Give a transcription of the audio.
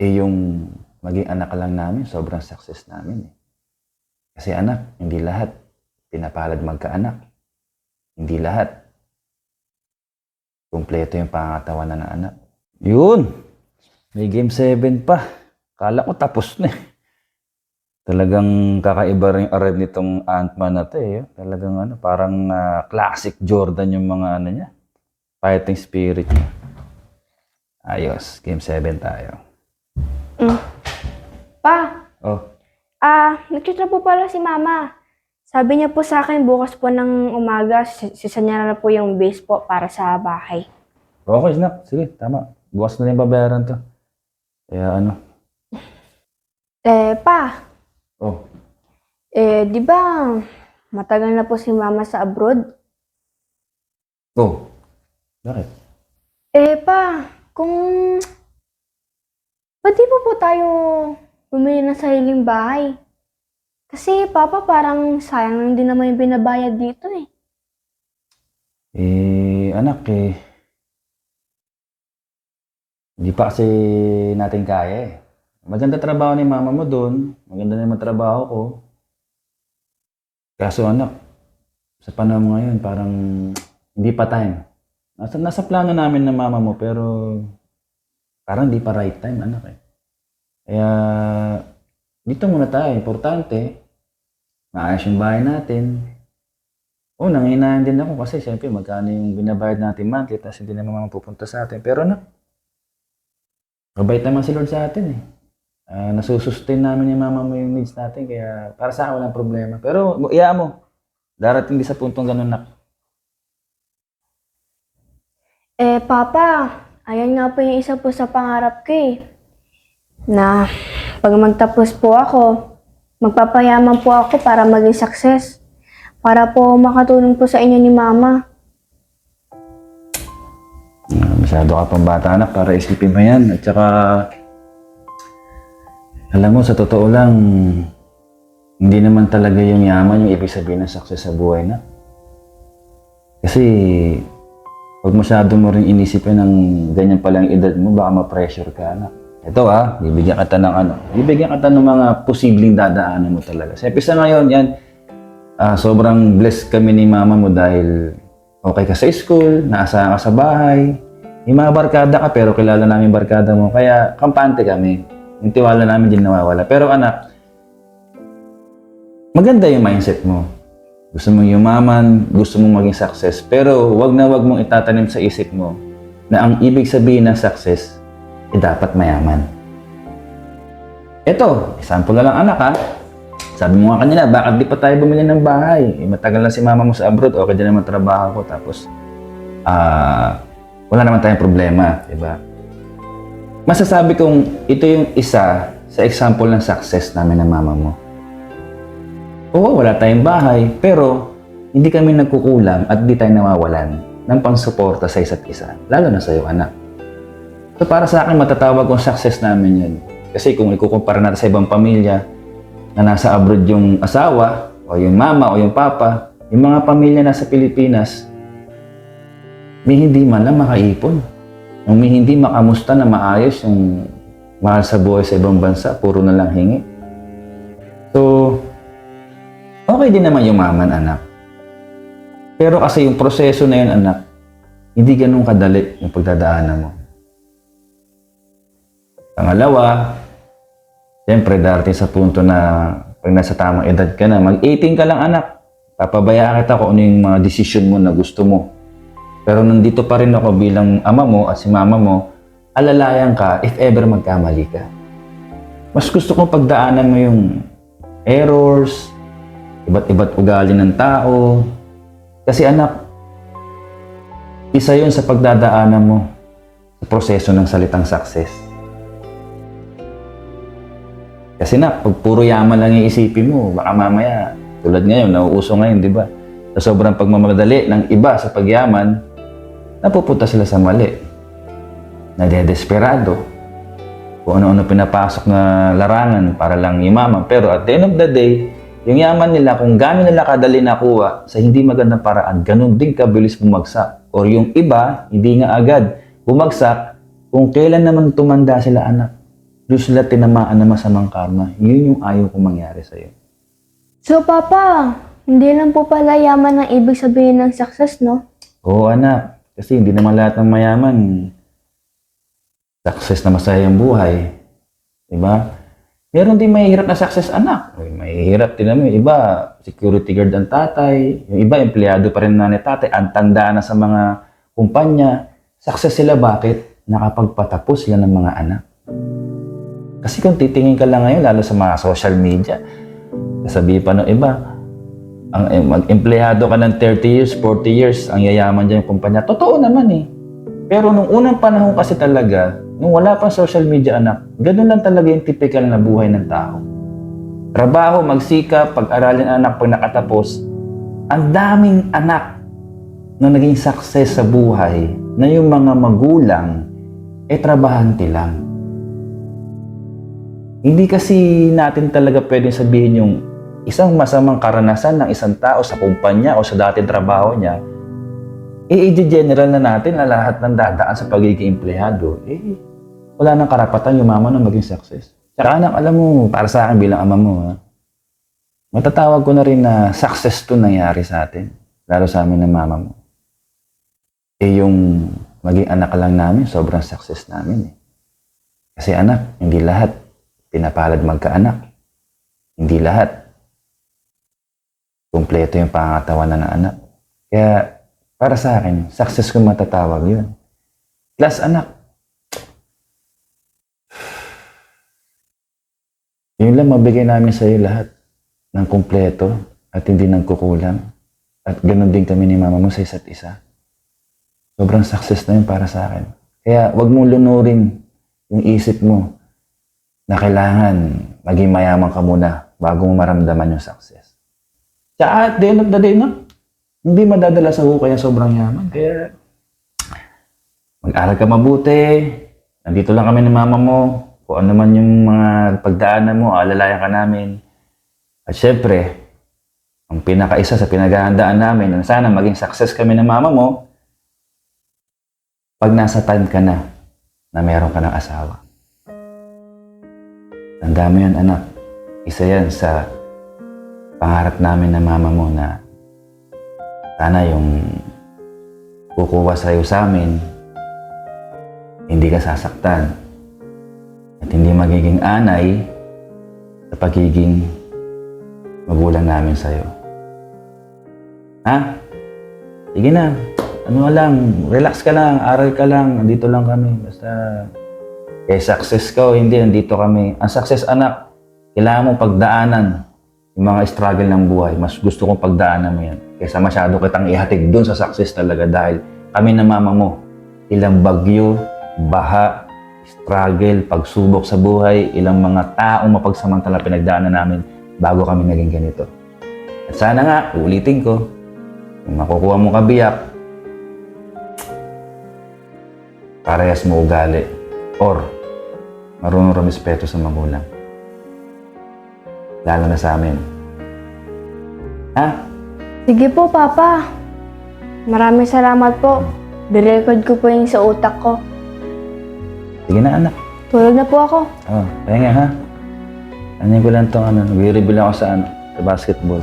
yung maging anak lang namin, sobrang success namin. Kasi anak, hindi lahat pinapalad magkaanak. Hindi lahat kumpleto yung pangangatawan na ng anak. Yun! May game 7 pa. Kala ko tapos na eh. Talagang kakaiba rin arrive nitong Ant-Man na to eh. Talagang parang classic Jordan yung mga niya. Fighting spirit niya. Ayos, game 7 tayo. Pa, Oh, nagtitra po pala si Mama. Sabi niya po sa akin, bukas po ng umaga, sisa niya na po yung base po para sa bahay. okay, snack. Sige, tama. Bukas na rin babayaran to. Kaya Pa, Oh, di ba matagal na po si Mama sa abroad? oh. Bakit? Pa, kung pwede po tayo bumili ng sariling bahay. Kasi Papa, parang sayang lang din naman yung binabayad dito eh. Anak hindi pa kasi natin kaya eh. Maganda trabaho ni mama mo doon. Maganda naman trabaho ko. Kaso anak, sa panahon mo ngayon, parang hindi pa time. Nasa plano namin ng mama mo, pero parang hindi pa right time, anak eh. Kaya, dito muna tayo. Importante, maayos yung bahay natin. Nanghihinayang din ako kasi siyempre magkano yung binabayad natin monthly, tapos hindi naman pupunta sa atin. Pero anak, mabait naman si Lord sa atin eh. Nasusustain namin yung mama mo yung needs natin, kaya para sa akin walang problema. Pero iyaan mo, darating din sa puntong ganun na. Papa, ayan nga po yung isa po sa pangarap ko eh. Na pag magtapos po ako, magpapayaman po ako para maging success. Para po makatulong po sa inyo ni Mama. Masyado ka pang bata anak para isipin mo yan. At saka, alam mo, sa totoo lang, hindi naman talaga yung yaman yung ibig sabihin ng success sa buhay na. Kasi, pag masyado mo rin inisipin ng ganyan palang edad mo, baka ma-pressure ka anak. Ito bibigyan kita ng mga posibleng dadaanan mo talaga. Sa umpisa ngayon, yan, sobrang blessed kami ni mama mo dahil okay ka sa school, naasahan ka sa bahay, may mga barkada ka pero kilala namin barkada mo, kaya kampante kami. Yung tiwala namin din nawawala. Pero anak, maganda yung mindset mo. Gusto mong yumaman, gusto mong maging success, pero wag na wag mong itatanim sa isip mo na ang ibig sabihin ng success dapat mayaman. Ito, example na lang anak Sabi mo nga kanina, bakit di pa tayo bumili ng bahay? Matagal na si mama mo sa abroad, okay din naman trabaho ko, tapos wala naman tayong problema, diba? Masasabi kong ito yung isa sa example ng success namin ng mama mo. Oo, wala tayong bahay, pero hindi kami nagkukulang at di tayo nawawalan ng pangsuporta sa isa't isa, lalo na sa'yo, anak. So para sa akin, matatawag kong success namin yun. Kasi kung ikukumpara natin sa ibang pamilya, na nasa abroad yung asawa, o yung mama, o yung papa, yung mga pamilya nasa Pilipinas, may hindi man lang makaipon. Yung may hindi makamusta na maayos yung mahal sa buhay sa ibang bansa, puro na lang hingi. So, okay din naman yung maman, anak. Pero kasi yung proseso na yun, anak, hindi ganun kadali yung pagdadaanan mo. Pangalawa, siyempre, darating sa punto na pag nasa tamang edad ka na, mag-18 ka lang anak, papabayaan kita kung ano yung mga desisyon mo na gusto mo. Pero nandito pa rin ako bilang ama mo at si mama mo, alalayan ka if ever magkamali ka. Mas gusto kong pagdaanan mo yung errors, iba't ugali ng tao. Kasi anak, isa yun sa pagdadaanan mo sa proseso ng salitang success. Kasi pag puro yaman lang iisipin mo, baka mamaya, tulad ngayon, nauuso ngayon, di ba? Sa sobrang pagmamadali ng iba sa pagyaman, napupunta sila sa mali. Nadedesperado. Kung ano-ano pinapasok na larangan para lang yumaman. Pero at the end of the day, yung yaman nila, kung gano'n nila kadali nakuha sa hindi magandang paraan, ganun din kabilis bumagsak. Or yung iba, hindi nga agad bumagsak kung kailan naman tumanda sila anak. doon sila tinamaan ng masamang karma. Yun yung ayaw kong mangyari sa'yo. So, Papa, hindi lang po pala yaman ang ibig sabihin ng success, no? Oo, anak. Kasi hindi naman lahat ng mayaman success na masaya ang buhay. Diba? Meron din mahihirap na success, anak. Mahihirap din naman. Yung iba, security guard ang tatay. Yung iba, empleyado pa rin na ni tatay. Ang tanda na sa mga kumpanya. Success sila, bakit? Nakapagpatapos sila ng mga anak. Kasi kung titingin ka lang ngayon, lalo sa mga social media, sasabihin pa ng iba, mag-empleyado ka ng 30 years, 40 years, ang yayaman dyan yung kumpanya. Totoo naman eh. Pero nung unang panahon kasi talaga, nung wala pang social media, anak, ganun lang talaga yung typical na buhay ng tao. Trabaho, magsikap, pag-aralin ang anak pag nakatapos. Ang daming anak na naging success sa buhay na yung mga magulang trabahante lang. Hindi kasi natin talaga pwedeng sabihin yung isang masamang karanasan ng isang tao sa kumpanya o sa dating trabaho niya, i-general na natin na lahat ng dadaan sa pagiging empleyado, wala nang karapatan yumaman na maging success. Tsaka anak, alam mo, para sa akin bilang ama mo, matatawag ko na rin na success to nangyari sa atin, lalo sa amin ng mama mo. Yung maging anak lang namin, sobrang success namin. Kasi anak, hindi lahat pinapalad magkaanak. Hindi lahat kumpleto yung pangangatawanan ng anak. Kaya, para sa akin, success ko matatawag yun. Plus, anak, yun lang mabigay namin sa iyo lahat ng kumpleto at hindi nang kukulang. At ganoon din kami ni mama mo sa isa't isa. Sobrang success na yun para sa akin. Kaya, wag mong lunurin yung isip mo na kailangan maging mayaman ka muna bago mo maramdaman yung success. Tsaka at the end of the day, no? Hindi madadala sa hukay ang sobrang yaman. Kaya, mag-aral ka mabuti. Nandito lang kami ng mama mo. Kung ano man yung mga pagdaanan mo, alalayan ka namin. At syempre, ang pinakaisa sa pinaghahandaan namin, na sana maging success kami ng mama mo, pag nasa time ka na meron ka ng asawa. Tanda mo yan, anak. Isa yan sa pangarap namin ng mama mo na sana yung kukuha sa'yo sa amin, hindi ka sasaktan at hindi magiging anay sa pagiging magulang namin sa'yo. Ha? Sige na. Ano lang, relax ka lang, aral ka lang, nandito lang kami. Basta, success ka o hindi, nandito kami. Ang success, anak, kailangan mong pagdaanan yung mga struggle ng buhay. Mas gusto kong pagdaanan mo yan. Kaysa masyado kitang ihatid doon sa success talaga dahil kami na mama mo, ilang bagyo, baha, struggle, pagsubok sa buhay, ilang mga taong mapagsamantala pinagdaanan namin bago kami naging ganito. At sana nga, uulitin ko, kung makukuha mo kabiyak, parehas mo ugali or marunong rumispeto sa magulang. Lalo na sa amin. Ha? Sige po, Papa. Maraming salamat po. Direcord ko po yung sa utak ko. Sige na, anak. Tulog na po ako. Pahinga ha. Ano ko lang itong nag-reveal ako sa basketball.